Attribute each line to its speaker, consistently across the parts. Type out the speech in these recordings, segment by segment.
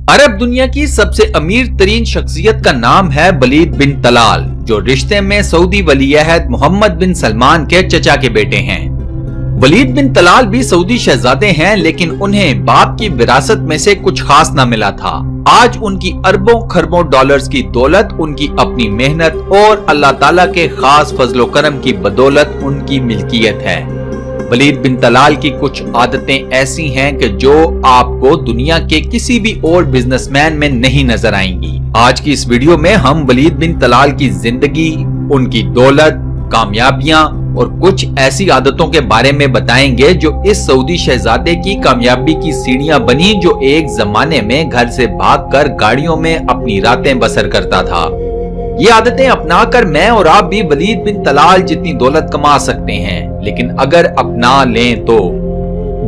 Speaker 1: अरब दुनिया की सबसे अमीर तरीन शख्सियत का नाम है वलीद बिन तलाल, जो रिश्ते में सऊदी वलीअहद मोहम्मद बिन सलमान के चचा के बेटे हैं। वलीद बिन तलाल भी सऊदी शहजादे हैं, लेकिन उन्हें बाप की विरासत में से कुछ खास न मिला था। आज उनकी अरबों खरबों डॉलर्स की दौलत उनकी अपनी मेहनत और अल्लाह ताला के खास फजलो करम की बदौलत उनकी मिल्कियत है। वलीद बिन तलाल की कुछ आदतें ऐसी हैं कि जो आपको दुनिया के किसी भी और बिजनेसमैन में नहीं नजर आएंगी। आज की इस वीडियो में हम वलीद बिन तलाल की जिंदगी, उनकी दौलत, कामयाबियां और कुछ ऐसी आदतों के बारे में बताएंगे जो इस सऊदी शहजादे की कामयाबी की सीढ़ियां बनी, जो एक जमाने में घर से भागकर गाड़ियों में अपनी रातें बसर करता था। ये आदतें अपनाकर मैं और आप भी वलीद बिन तलाल जितनी दौलत कमा सकते हैं, लेकिन अगर अपना लें तो।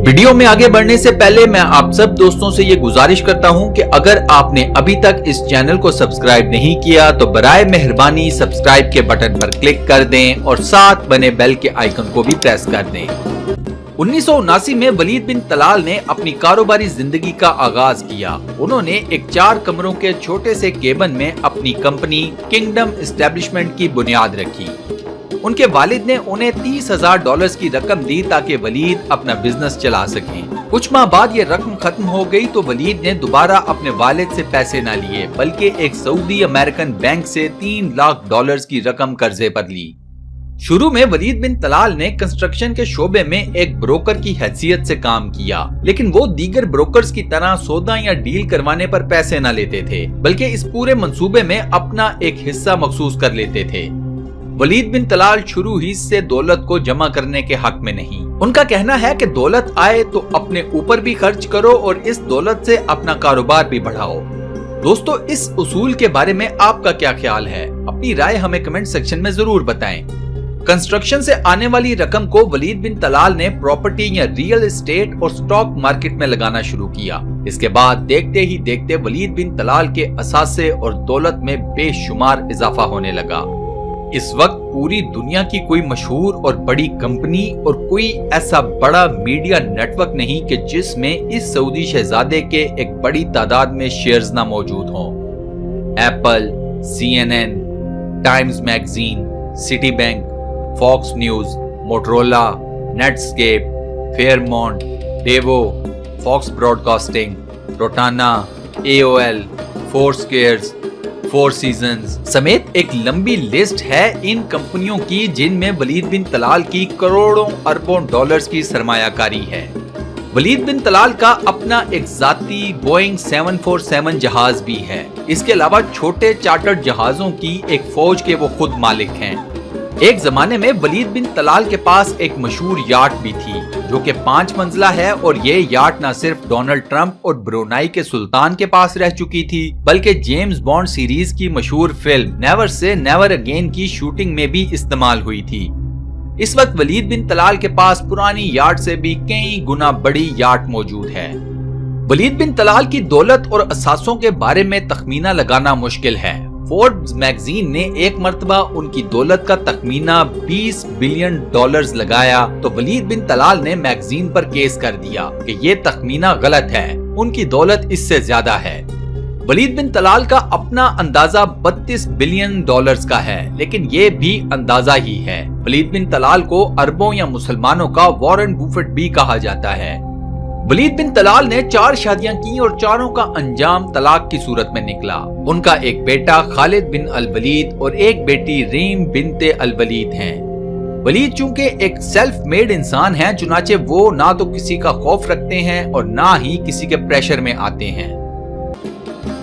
Speaker 1: वीडियो में आगे बढ़ने से पहले मैं आप सब दोस्तों से ये गुजारिश करता हूं कि अगर आपने अभी तक इस चैनल को सब्सक्राइब नहीं किया तो बराए मेहरबानी सब्सक्राइब के बटन पर क्लिक कर दें और साथ बने बेल के आइकन को भी प्रेस कर दें। 1979 में वलीद बिन तलाल ने अपनी कारोबारी जिंदगी का आगाज किया। उन्होंने एक 4 कमरों के छोटे से केबिन में अपनी कंपनी किंगडम एस्टेब्लिशमेंट की बुनियाद रखी। उनके वालिद ने उन्हें $30,000 की रकम दी ताकि वलीद अपना बिजनेस चला सकें। कुछ माह बाद ये रकम खत्म हो गई तो वलीद ने दोबारा अपने वालिद से पैसे न लिए, बल्कि एक सऊदी अमेरिकन बैंक से $3 लाख की रकम कर्जे पर ली। शुरू में वलीद बिन तलाल ने कंस्ट्रक्शन के शोबे में एक ब्रोकर की हैसियत से काम किया, लेकिन वो दीगर ब्रोकर्स की तरह सौदा या डील करवाने पर पैसे न लेते थे, बल्कि इस पूरे मंसूबे में अपना एक हिस्सा मखसूस कर लेते थे। वलीद बिन तलाल शुरू ही से दौलत को जमा करने के हक में नहीं। उनका कहना है कि दौलत आए तो अपने ऊपर भी खर्च करो और इस दौलत से अपना कारोबार भी बढ़ाओ। दोस्तों, इस उसूल के बारे में आपका क्या ख्याल है? अपनी राय हमें कमेंट सेक्शन में जरूर बताएं। कंस्ट्रक्शन से आने वाली रकम को वलीद बिन तलाल ने प्रॉपर्टी या रियल एस्टेट और स्टॉक मार्केट में लगाना शुरू किया। इसके बाद देखते ही देखते वलीद बिन तलाल के असासे और दौलत में बेशुमार इजाफा होने लगा। इस वक्त पूरी दुनिया की कोई मशहूर और बड़ी कंपनी और कोई ऐसा बड़ा मीडिया नेटवर्क नहीं कि जिसमें इस सऊदी शहजादे के एक बड़ी तादाद में शेयर्स ना मौजूद हों। Apple, CNN, Times magazine, Citi bank, Fox News, Motorola, Netscape, Fairmont, डेवो, Fox Broadcasting, Rotana, AOL, Foursquares, 4 Seasons समेत एक लंबी लिस्ट है इन कंपनियों की जिनमें वलीद बिन तलाल की करोड़ों अरबों डॉलर्स की सरमायाकारी है। वलीद बिन तलाल का अपना एक जाती बोइंग 747 जहाज भी है। इसके अलावा छोटे चार्टर्ड जहाजों की एक फौज के वो खुद मालिक हैं। एक जमाने में वलीद बिन तलाल के पास एक मशहूर याट भी थी, जो कि 5 मंजिला है, और ये याट न सिर्फ डोनाल्ड ट्रंप और ब्रुनाई के सुल्तान के पास रह चुकी थी, बल्कि जेम्स बॉन्ड सीरीज की मशहूर film never say never again की शूटिंग में भी इस्तेमाल हुई थी। इस वक्त वलीद बिन तलाल के पास पुरानी याट से भी कई गुना बड़ी याट मौजूद है। वलीद बिन तलाल की दौलत और असासों के बारे में तखमीना लगाना मुश्किल है। फोर्ब्स मैगजीन ने एक मर्तबा उनकी दौलत का तखमीना $20 बिलियन लगाया तो वलीद बिन तलाल ने मैगजीन पर केस कर दिया कि ये तखमीना गलत है, उनकी दौलत इससे ज्यादा है। वलीद बिन तलाल का अपना अंदाजा $32 बिलियन का है, लेकिन ये भी अंदाजा ही है। वलीद बिन तलाल को अरबों या मुसलमानों का वॉरेन बुफेट भी कहा जाता है। वलीद बिन तलाल ने 4 शादियां की और चारों का अंजाम तलाक की सूरत में निकला। उनका एक बेटा खालिद बिन अल वलीद और एक बेटी रीम बिनते अल वलीद हैं। वलीद चूंकि एक सेल्फ मेड इंसान हैं, चुनाचे वो ना तो किसी का खौफ रखते हैं और ना ही किसी के प्रेशर में आते हैं।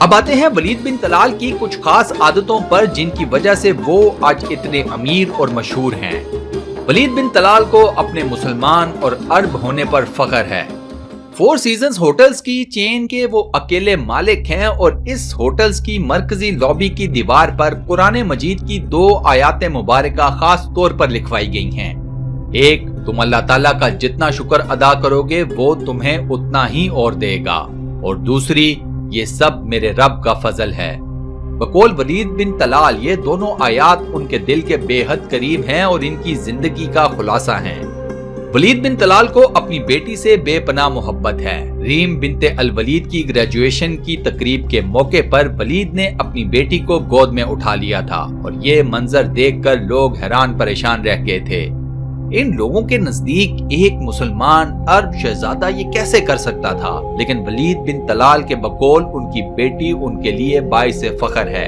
Speaker 1: अब आते हैं वलीद बिन तलाल की कुछ खास आदतों पर जिनकी वजह से वो आज इतने अमीर और मशहूर हैं। वलीद बिन तलाल को अपने मुसलमान और अरब होने पर फख्र है। 4 सीजन्स होटल्स की चेन के वो अकेले मालिक हैं और इस होटल्स की मरकजी लॉबी की दीवार पर कुरान मजीद की 2 आयात मुबारका खास तौर पर लिखवाई गई हैं। एक, तुम अल्लाह ताला का जितना शुक्र अदा करोगे वो तुम्हें उतना ही और देगा, और दूसरी, ये सब मेरे रब का फजल है। बकौल वलीद बिन तलाल ये दोनों आयात उनके दिल के बेहद करीब हैं और इनकी जिंदगी का खुलासा हैं। वलीद बिन तलाल को अपनी बेटी से बेपनाह मोहब्बत है। रीम बिनते अल वलीद की ग्रेजुएशन की तकरीब के मौके पर वलीद ने अपनी बेटी को गोद में उठा लिया था और ये मंजर देखकर लोग हैरान परेशान रह गए थे। इन लोगों के नजदीक एक मुसलमान अरब शहजादा ये कैसे कर सकता था, लेकिन वलीद बिन तलाल के बकौल उनकी बेटी उनके लिए बाइस फख्र है।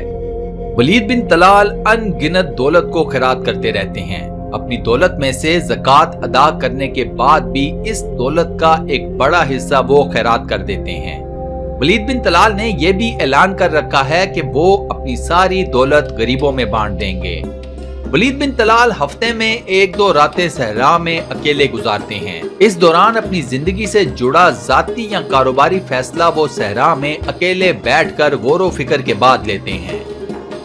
Speaker 1: वलीद बिन तलाल अनगिनत दौलत को खैरात करते रहते हैं। अपनी दौलत में से ज़कात अदा करने के बाद भी इस दौलत का एक बड़ा हिस्सा वो खैरात कर देते हैं। वलीद बिन तलाल ने यह भी ऐलान कर रखा है कि वो अपनी सारी दौलत गरीबों में बांट देंगे। वलीद बिन तलाल हफ्ते में 1-2 रातें सहरा में अकेले गुजारते हैं। इस दौरान अपनी जिंदगी से जुड़ा जाती या कारोबारी फैसला वो सहरा में अकेले बैठकर गौर फिक्र के बाद लेते हैं।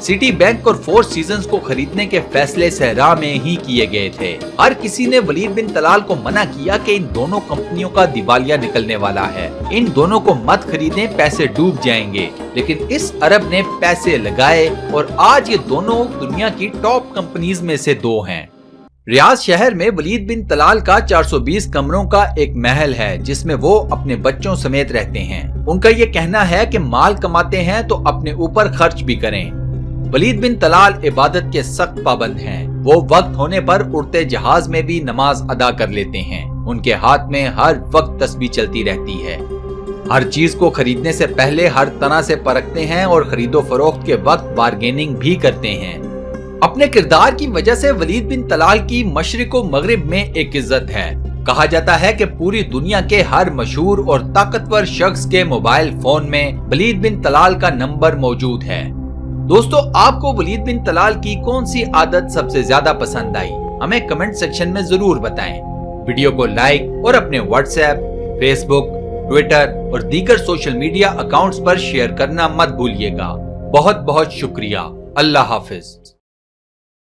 Speaker 1: सिटी बैंक और 4 सीजन्स को खरीदने के फैसले सहरा में ही किए गए थे। हर किसी ने वलीद बिन तलाल को मना किया कि इन दोनों कंपनियों का दिवालिया निकलने वाला है, इन दोनों को मत खरीदें, पैसे डूब जाएंगे। लेकिन इस अरब ने पैसे लगाए और आज ये दोनों दुनिया की टॉप कंपनीज में से 2 हैं। रियाद शहर में वलीद बिन तलाल का 420 कमरों का एक महल है जिसमें वो अपने बच्चों समेत रहते हैं। उनका ये कहना है कि माल कमाते हैं तो अपने ऊपर खर्च भी करें। वलीद बिन तलाल इबादत के सख्त पाबंद हैं। वो वक्त होने पर उड़ते जहाज में भी नमाज अदा कर लेते हैं। उनके हाथ में हर वक्त तस्बीह चलती रहती है। हर चीज को खरीदने से पहले हर तरह से परखते हैं और खरीदो फरोख्त के वक्त बार्गेनिंग भी करते हैं। अपने किरदार की वजह से वलीद बिन तलाल की मशरिक व मगरिब में एक इज्जत है। कहा जाता है कि पूरी दुनिया के हर मशहूर और ताकतवर शख्स के मोबाइल फोन में वलीद बिन तलाल का नंबर मौजूद है। दोस्तों, आपको वलीद बिन तलाल की कौन सी आदत सबसे ज्यादा पसंद आई? हमें कमेंट सेक्शन में जरूर बताएं। वीडियो को लाइक और अपने व्हाट्सएप, फेसबुक, ट्विटर और दीगर सोशल मीडिया अकाउंट्स पर शेयर करना मत भूलिएगा। बहुत बहुत शुक्रिया। अल्लाह हाफिज।